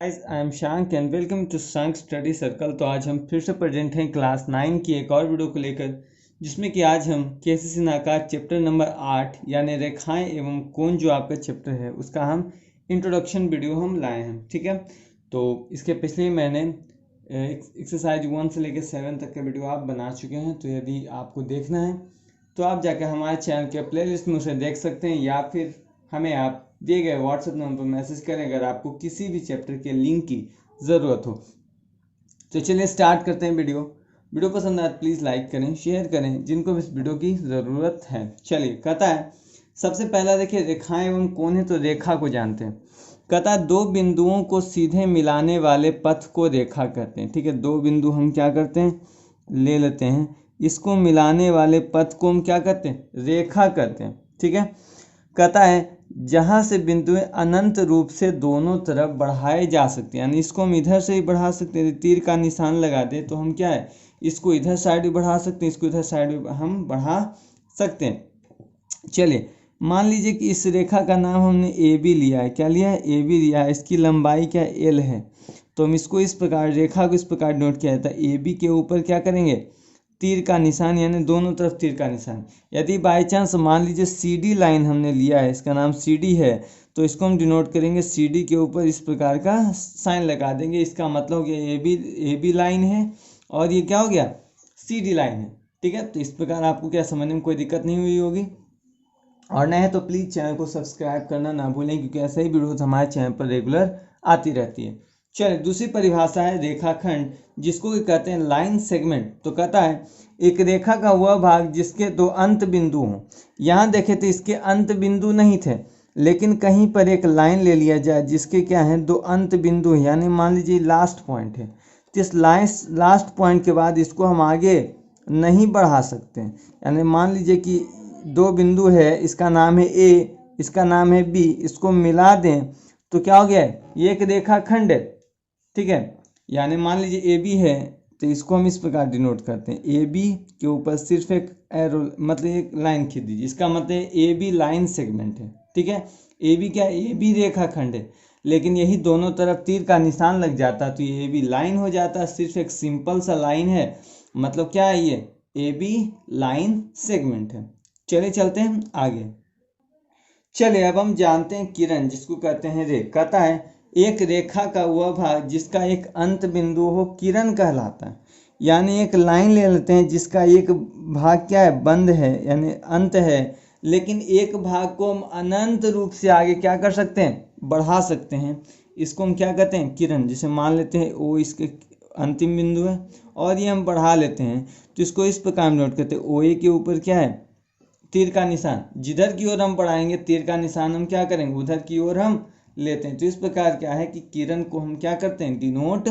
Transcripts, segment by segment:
Guys I am Shank and welcome to Shank study circle. तो आज हम फिर से प्रेजेंट हैं क्लास 9 की एक और वीडियो को लेकर, जिसमें कि आज हम केसीसी नाका चैप्टर नंबर 8 यानी रेखाएं एवं कोण जो आपका चैप्टर है उसका हम इंट्रोडक्शन वीडियो हम लाए हैं। ठीक है, तो इसके पिछले मैंने एक्सरसाइज 1 से लेकर 7 तक का वीडियो आप बना चुके हैं। तो यदि आपको देखना है तो आप जाकर हमारे चैनल के प्लेलिस्ट में उसे देख सकते हैं, या फिर हमें आप दिए गए व्हाट्सएप नंबर पर मैसेज करें अगर आपको किसी भी चैप्टर के लिंक की ज़रूरत हो। तो चलिए स्टार्ट करते हैं। वीडियो पसंद आए प्लीज़ लाइक करें, शेयर करें जिनको इस वीडियो की ज़रूरत है। चलिए, कहता है सबसे पहला देखिए रेखाएं एवं कोण है, तो रेखा को जानते हैं। कहता है दो बिंदुओं को सीधे मिलाने वाले पथ को रेखा कहते हैं। ठीक है, दो बिंदु हम क्या करते हैं, ले लेते हैं, इसको मिलाने वाले पथ को हम क्या कहते हैं, रेखा कहते हैं। ठीक है, कहता है जहाँ से बिंदुएं अनंत रूप से दोनों तरफ बढ़ाए जा सकते हैं, यानी इसको हम इधर से ही बढ़ा सकते हैं। तीर का निशान लगा दे तो हम क्या है, इसको इधर साइड भी बढ़ा सकते हैं, इसको इधर साइड भी हम बढ़ा सकते हैं। चलिए, मान लीजिए कि इस रेखा का नाम हमने ए बी लिया है। क्या लिया है, ए बी लिया है। इसकी लंबाई क्या है, एल है। तो हम इसको इस प्रकार, रेखा को इस प्रकार नोट किया जाता है। ए बी के ऊपर क्या करेंगे, तीर का निशान, यानी दोनों तरफ तीर का निशान। यदि बाई चांस मान लीजिए सी डी लाइन हमने लिया है, इसका नाम सी डी है, तो इसको हम डिनोट करेंगे सी डी के ऊपर इस प्रकार का साइन लगा देंगे। इसका मतलब हो गया ए बी लाइन है और ये क्या हो गया, सी डी लाइन है। ठीक है, तो इस प्रकार आपको क्या समझने में कोई दिक्कत नहीं हुई होगी। और नए है तो प्लीज़ चैनल को सब्सक्राइब करना ना भूलें, क्योंकि ऐसे ही वीडियोज हमारे चैनल पर रेगुलर आती रहती है। चलिए, दूसरी परिभाषा है रेखाखंड, जिसको कहते हैं लाइन सेगमेंट। तो कहता है एक रेखा का वह भाग जिसके दो अंत बिंदु हों। यहाँ देखे तो इसके अंत बिंदु नहीं थे, लेकिन कहीं पर एक लाइन ले लिया जाए जिसके क्या है, दो अंत बिंदु है, यानी मान लीजिए लास्ट पॉइंट है। तो इस लास्ट पॉइंट के बाद इसको हम आगे नहीं बढ़ा सकते हैं। यानी मान लीजिए कि दो बिंदु है, इसका नाम है ए, इसका नाम है बी, इसको मिला दें तो क्या हो गया, ये एक रेखाखंड है। ठीक है, यानी मान लीजिए ए बी है, तो इसको हम इस प्रकार डिनोट करते हैं। ए बी के ऊपर सिर्फ एक एरो, मतलब एक लाइन खींच दीजिए, इसका मतलब ए बी लाइन सेगमेंट है। ठीक है, ए बी क्या, ए बी रेखाखंड है, लेकिन यही दोनों तरफ तीर का निशान लग जाता तो ये ए बी लाइन हो जाता। सिर्फ एक सिंपल सा लाइन है, मतलब क्या है, ये ए बी लाइन सेगमेंट है। चलिए चलते हैं आगे। चलिए, अब हम जानते हैं किरण, जिसको कहते हैं रे। कहता है एक रेखा का वह भाग जिसका एक अंत बिंदु हो किरण कहलाता है। यानी एक लाइन ले लेते हैं जिसका एक भाग क्या है, बंद है, यानी अंत है, लेकिन एक भाग को हम अनंत रूप से आगे क्या कर सकते हैं, बढ़ा सकते हैं। इसको हम क्या कहते हैं, किरण। जैसे मान लेते हैं ओ इसके अंतिम बिंदु है और ये हम बढ़ा लेते हैं, तो इसको इस प्रकार नोट करते हैं। ओ ए के ऊपर क्या है, तीर का निशान। जिधर की ओर हम बढ़ाएंगे तीर का निशान हम क्या करेंगे, उधर की ओर हम लेते हैं। तो इस प्रकार क्या है कि किरण को हम क्या करते हैं, डिनोट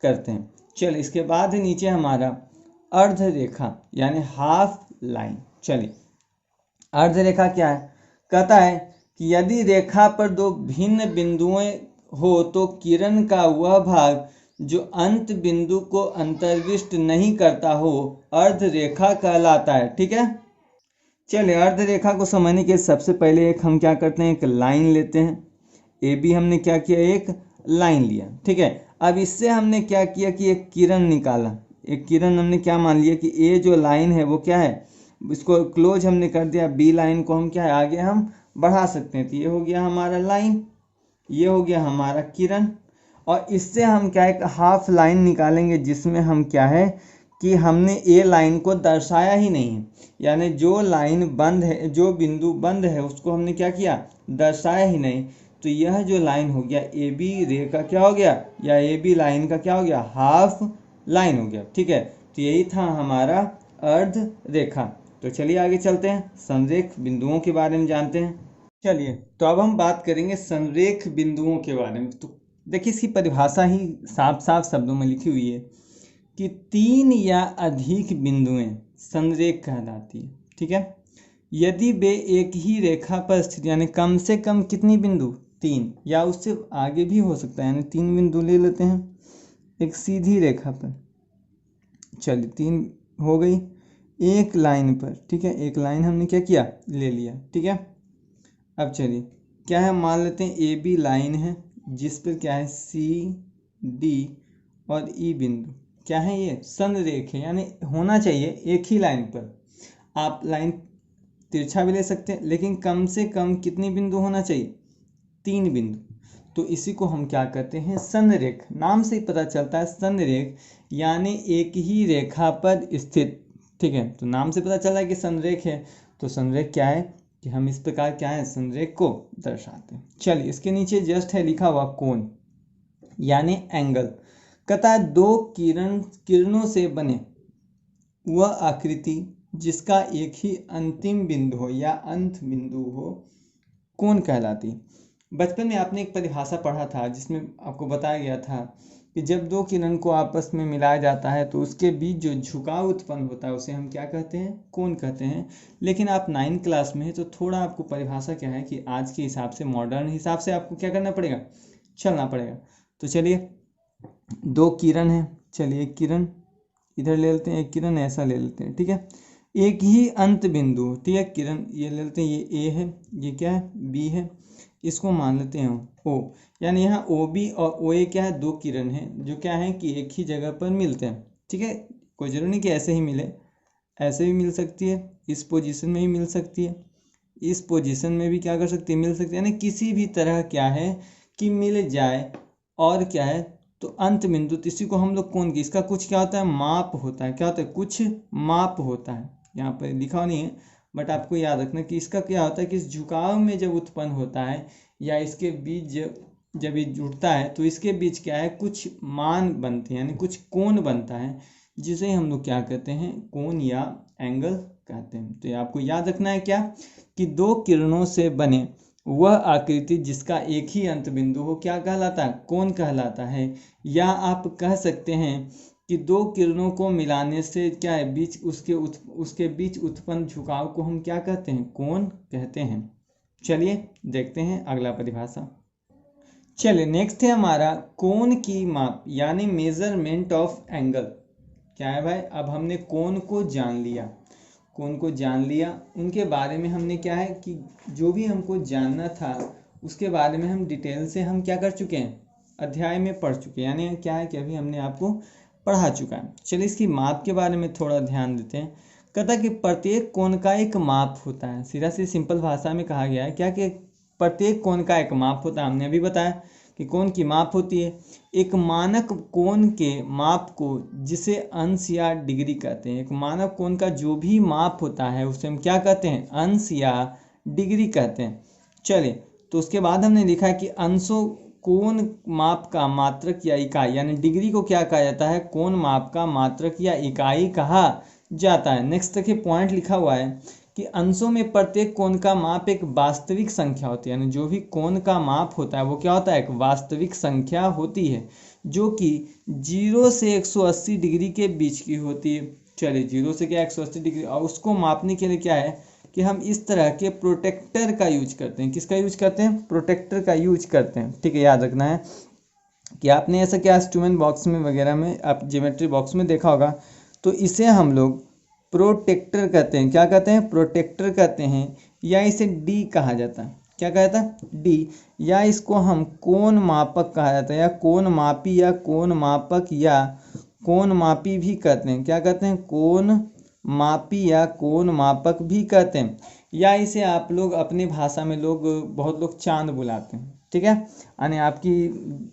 करते हैं। चलिए, इसके बाद नीचे हमारा अर्ध रेखा यानी हाफ लाइन। चलिए, अर्ध रेखा क्या है, कहता है कि यदि रेखा पर दो भिन्न बिंदुएं हो तो किरण का वह भाग जो अंत बिंदु को अंतर्विष्ट नहीं करता हो अर्ध रेखा कहलाता है। ठीक है, चलिए अर्ध रेखा को समझने के सबसे पहले एक हम क्या करते हैं, एक लाइन लेते हैं। ए बी हमने क्या किया, एक लाइन लिया। ठीक है, अब इससे हमने क्या किया कि एक किरण निकाला। एक किरण हमने क्या मान लिया कि ए जो लाइन है वो क्या है, इसको क्लोज हमने कर दिया। बी लाइन को हम क्या है, आगे हम बढ़ा सकते हैं। तो ये हो गया हमारा लाइन, ये हो गया हमारा किरण। और इससे हम क्या एक हाफ लाइन निकालेंगे, जिसमें हम क्या है कि हमने ए लाइन को दर्शाया ही नहीं है। यानी जो लाइन बंद है, जो बिंदु बंद है, उसको हमने क्या किया, दर्शाया ही नहीं। तो यह जो लाइन हो गया ए बी रे का क्या हो गया, या ए बी लाइन का क्या हो गया, हाफ लाइन हो गया। ठीक है, तो यही था हमारा अर्ध रेखा। तो चलिए आगे चलते हैं, संरेख बिंदुओं के बारे में जानते हैं। चलिए, तो अब हम बात करेंगे संरेख बिंदुओं के बारे में। तो देखिए, इसकी परिभाषा ही साफ साफ शब्दों में लिखी हुई है कि तीन या अधिक बिंदुएं संरेख कहलाती है। ठीक है, यदि वे एक ही रेखा पर स्थित, यानी कम से कम कितनी बिंदु, तीन, या उससे आगे भी हो सकता है, यानी तीन बिंदु ले लेते हैं एक सीधी रेखा पर। चलिए, तीन हो गई एक लाइन पर। ठीक है, एक लाइन हमने क्या किया, ले लिया। ठीक है, अब चलिए क्या है, मान लेते हैं ए बी लाइन है, जिस पर क्या है सी डी और ई बिंदु क्या है, ये संरेख है, यानी होना चाहिए एक ही लाइन पर। आप लाइन तिरछा भी ले सकते हैं, लेकिन कम से कम कितनी बिंदु होना चाहिए, 3 बिंदु। तो इसी को हम क्या कहते हैं, संरेख। नाम से ही पता चलता है संरेख यानी एक ही रेखा पर स्थित। ठीक है, तो नाम से पता चला है कि संरेख है। तो संरेख क्या है कि हम इस प्रकार क्या है, संरेख को दर्शाते हैं। चलिए, इसके नीचे जस्ट है लिखा हुआ कोण यानी एंगल। कहता है दो किरणों से बने वह आकृति जिसका एक ही अंतिम बिंदु हो या अंत बिंदु हो कोण कहलाती। बचपन में आपने एक परिभाषा पढ़ा था जिसमें आपको बताया गया था कि जब दो किरण को आपस में मिलाया जाता है तो उसके बीच जो झुकाव उत्पन्न होता है उसे हम क्या कहते हैं, कोण कहते हैं। लेकिन आप 9th क्लास में है तो थोड़ा आपको परिभाषा क्या है कि आज के हिसाब से, मॉडर्न हिसाब से आपको क्या करना पड़ेगा, चलना पड़ेगा। तो चलिए, दो किरण है, चलिए एक किरण इधर ले लेते हैं, एक किरण ऐसा ले लेते हैं। ठीक है, एक ही अंत बिंदु, ठीक है, किरण ये ले लेते हैं, ये ए है, ये क्या है बी है, इसको मान लेते हैं ओ। यानी यहाँ ओ बी और ओ ए क्या है, दो किरण हैं जो क्या है कि एक ही जगह पर मिलते हैं। ठीक है, कोई जरूरी नहीं कि ऐसे ही मिले, ऐसे भी मिल सकती है, इस पोजीशन में भी मिल सकती है, इस पोजीशन में भी क्या कर सकती है, मिल सकती है, यानी किसी भी तरह क्या है कि मिल जाए। और क्या है तो अंत बिंदु, तो इसी को हम लोग कोण की, इसका कुछ क्या होता है, माप होता है। क्या होता है, कुछ माप होता है। यहाँ पर लिखा नहीं है बट आपको याद रखना कि इसका क्या होता है कि इस झुकाव में जब उत्पन्न होता है या इसके बीच जब ये जुड़ता है तो इसके बीच क्या है, कुछ मान बनते हैं, यानी कुछ कोण बनता है, जिसे हम लोग क्या कहते हैं, कोण या एंगल कहते हैं। तो ये आपको याद रखना है क्या कि दो किरणों से बने वह आकृति जिसका एक ही अंत बिंदु हो क्या कहलाता है, कोण कहलाता है। या आप कह सकते हैं कि दो किरणों को मिलाने से क्या है, बीच उसके बीच उत्पन्न झुकाव को हम क्या कहते हैं, कोण कहते हैं। चलिए देखते हैं अगला परिभाषा। चलिए नेक्स्ट है हमारा कोण की माप यानी मेजरमेंट ऑफ एंगल। क्या है भाई, अब हमने कोण को जान लिया, कोण को जान लिया, उनके बारे में हमने क्या है कि जो भी हमको जानना था उसके बारे में हम डिटेल से हम क्या कर चुके हैं, अध्याय में पढ़ चुके हैं, यानी क्या है कि अभी हमने आपको पढ़ा चुका है। चलिए इसकी माप के बारे में थोड़ा ध्यान देते हैं। कहता है कि प्रत्येक कोण का एक माप होता है। सीधा सी सिंपल भाषा में कहा गया है क्या कि प्रत्येक कोण का एक माप होता है। हमने अभी बताया कि कोण की माप होती है। एक मानक कोण के माप को जिसे अंश या डिग्री कहते हैं, एक मानक कोण का जो भी माप होता है उसे हम क्या कहते हैं, अंश या डिग्री कहते हैं। चलिए, तो उसके बाद हमने लिखा है कि अंशों कोण माप का मात्रक या इकाई, यानी डिग्री को क्या कहा जाता है, कोण माप का मात्रक या इकाई कहा जाता है। नेक्स्ट देखिए पॉइंट लिखा हुआ है कि अंशों में प्रत्येक कोण का माप एक वास्तविक संख्या होती है, यानी जो भी कोण का माप होता है वो क्या होता है, एक वास्तविक संख्या होती है जो कि 0 से 180 डिग्री के बीच की होती है। चलिए 0 से क्या 180 डिग्री, और उसको मापने के लिए क्या है कि हम इस तरह के प्रोटेक्टर का यूज करते हैं। किसका यूज करते हैं, प्रोटेक्टर का यूज करते हैं। ठीक है, याद रखना है कि आपने ऐसा क्या इंस्ट्रूमेंट बॉक्स में वगैरह में, आप ज्योमेट्री बॉक्स में देखा होगा, तो इसे हम लोग प्रोटेक्टर कहते हैं। क्या कहते हैं, प्रोटेक्टर कहते हैं, या इसे डी कहा जाता है। क्या कहा जाता है, डी, या इसको हम कोण मापक कहा जाता है, या कोण मापी, या कोण मापक, या कोण मापी भी कहते हैं। क्या कहते हैं, कोण मापी या कोण मापक भी कहते हैं, या इसे आप लोग अपनी भाषा में बहुत लोग चांद बुलाते हैं। ठीक है, यानी आपकी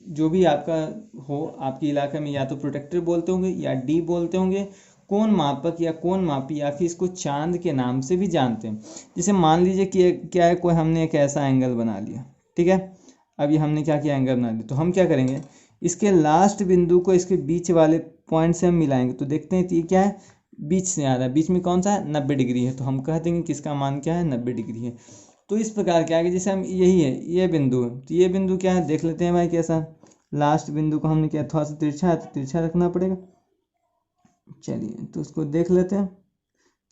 जो भी आपका हो, आपके इलाके में या तो प्रोटेक्टर बोलते होंगे या डी बोलते होंगे, कोण मापक या कोण मापी, या फिर इसको चांद के नाम से भी जानते हैं। जैसे मान लीजिए कि क्या है, कोई हमने एक ऐसा एंगल बना लिया। ठीक है, अभी हमने क्या किया, एंगल बना लिया, तो हम क्या करेंगे, इसके लास्ट बिंदु को इसके बीच वाले पॉइंट से हम मिलाएंगे, तो देखते हैं ये क्या है, बीच से आ रहा है, बीच में कौन सा है, 90 डिग्री है, तो हम कह देंगे कि इसका मान क्या है, 90 डिग्री है। तो इस प्रकार क्या है, जैसे हम यही है, ये बिंदु है, तो ये बिंदु क्या है, देख लेते हैं भाई कैसा, लास्ट बिंदु को हमने क्या थोड़ा सा तिरछा है, तो तिरछा रखना पड़ेगा। चलिए तो उसको देख लेते हैं।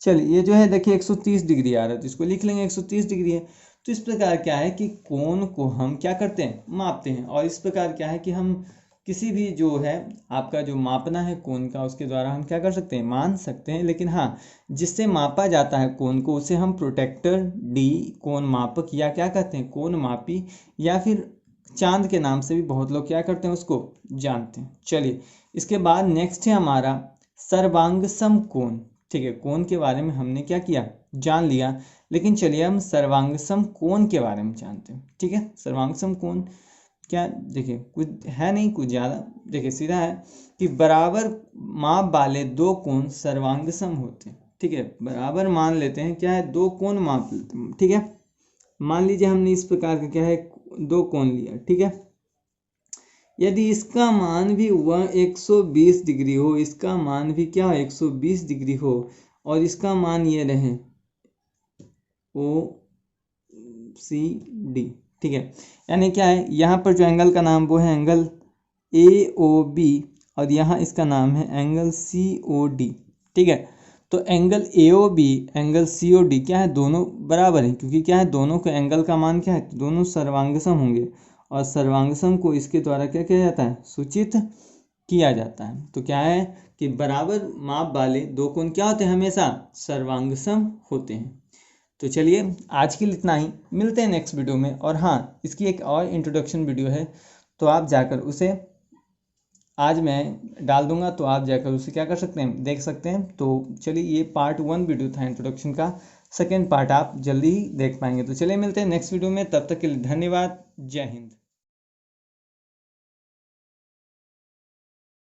चलिए ये जो है देखिए 130 डिग्री आ रहा है, तो इसको लिख लेंगे 130 डिग्री है। तो इस प्रकार क्या है कि कोण को हम क्या करते हैं, मापते हैं। और इस प्रकार क्या है कि हम किसी भी जो है आपका जो मापना है कोण का, उसके द्वारा हम क्या कर सकते हैं, मान सकते हैं। लेकिन हाँ, जिससे मापा जाता है कोण को उसे हम प्रोटेक्टर, डी, कोण मापक, या क्या कहते हैं, कोण मापी, या फिर चांद के नाम से भी बहुत लोग क्या करते हैं, उसको जानते हैं। चलिए इसके बाद नेक्स्ट है हमारा सर्वांग समकोण। ठीक है, कोण के बारे में हमने क्या किया, जान लिया, लेकिन चलिए हम सर्वांग समकोण के बारे में जानते हैं। ठीक है, सर्वांग समकोण क्या, देखिए कुछ है नहीं, कुछ ज़्यादा, देखिए सीधा है कि बराबर माप वाले दो कोण सर्वांग सम होते हैं। ठीक है, बराबर मान लेते हैं, क्या है, दो कोण माप लेते हैं। ठीक है, मान लीजिए हमने इस प्रकार का क्या है, दो कोण लिया। ठीक है, यदि इसका मान भी हुआ 120 डिग्री हो, इसका मान भी क्या हो, 120 डिग्री हो, और इसका मान ये रहे OCD। ठीक है, यानी क्या है, यहाँ पर जो एंगल का नाम वो है एंगल AOB, और यहाँ इसका नाम है एंगल COD। ठीक है, तो एंगल AOB एंगल COD क्या है, दोनों बराबर हैं, क्योंकि क्या है, दोनों के एंगल का मान क्या है, दोनों सर्वांगसम होंगे, और सर्वांगसम को इसके द्वारा क्या किया जाता है, सूचित किया जाता है। तो क्या है कि बराबर माप वाले दो कोण क्या होते हैं, हमेशा सर्वांगसम होते हैं। तो चलिए आज के लिए इतना ही, मिलते हैं नेक्स्ट वीडियो में। और हाँ, इसकी एक और इंट्रोडक्शन वीडियो है, तो आप जाकर उसे आज मैं डाल दूंगा, तो आप जाकर उसे क्या कर सकते हैं, देख सकते हैं। तो चलिए ये पार्ट 1 वीडियो था इंट्रोडक्शन का, सेकेंड पार्ट आप जल्दी ही देख पाएंगे। तो चलिए मिलते हैं नेक्स्ट वीडियो में, तब तक के लिए धन्यवाद, जय हिंद।